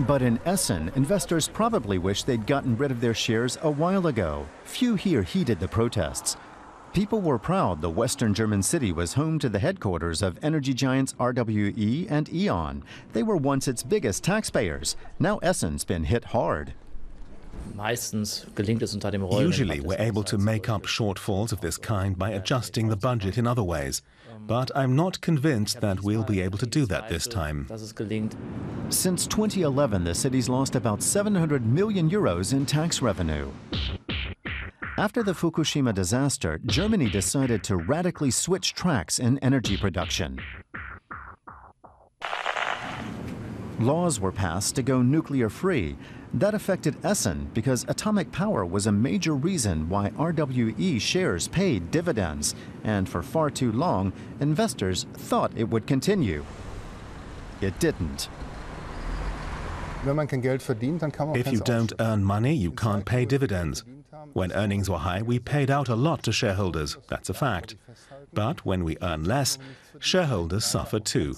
But in Essen, investors probably wish they'd gotten rid of their shares a while ago. Few here heeded the protests. People were proud the western German city was home to the headquarters of energy giants RWE and E.ON. They were once its biggest taxpayers. Now Essen's been hit hard. Usually we're able to make up shortfalls of this kind by adjusting the budget in other ways. But I'm not convinced that we'll be able to do that this time. Since 2011, the city's lost about 700 million euros in tax revenue. After the Fukushima disaster, Germany decided to radically switch tracks in energy production. Laws were passed to go nuclear-free. That affected Essen because atomic power was a major reason why RWE shares paid dividends. And for far too long, investors thought it would continue. It didn't. If you don't earn money, you can't pay dividends. When earnings were high, we paid out a lot to shareholders. That's a fact. But when we earn less, shareholders suffer too.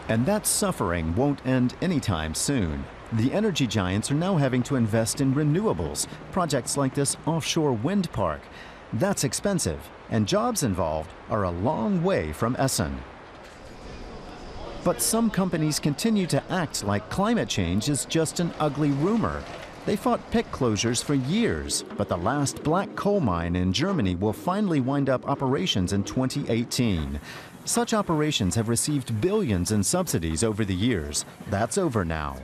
And that suffering won't end anytime soon. The energy giants are now having to invest in renewables, projects like this offshore wind park. That's expensive, and jobs involved are a long way from Essen. But some companies continue to act like climate change is just an ugly rumor. They fought pit closures for years, but the last black coal mine in Germany will finally wind up operations in 2018. Such operations have received billions in subsidies over the years. That's over now.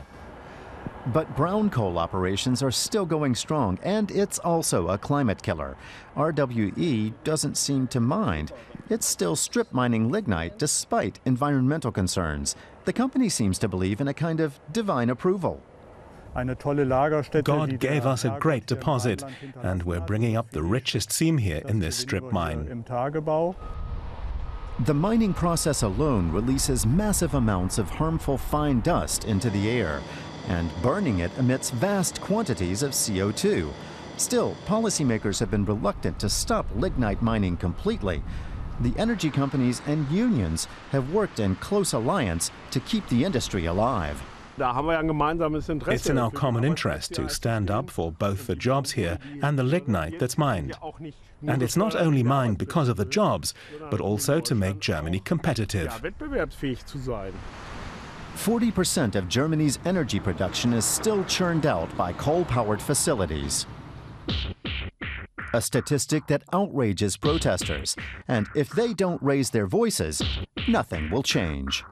But brown coal operations are still going strong, and it's also a climate killer. RWE doesn't seem to mind. It's still strip mining lignite despite environmental concerns. The company seems to believe in a kind of divine approval. God gave us a great deposit, and we're bringing up the richest seam here in this strip mine. The mining process alone releases massive amounts of harmful fine dust into the air, and burning it emits vast quantities of CO2. Still, policymakers have been reluctant to stop lignite mining completely. The energy companies and unions have worked in close alliance to keep the industry alive. It's in our common interest to stand up for both the jobs here and the lignite that's mined. And it's not only mined because of the jobs, but also to make Germany competitive. 40% of Germany's energy production is still churned out by coal-powered facilities. A statistic that outrages protesters. And if they don't raise their voices, nothing will change.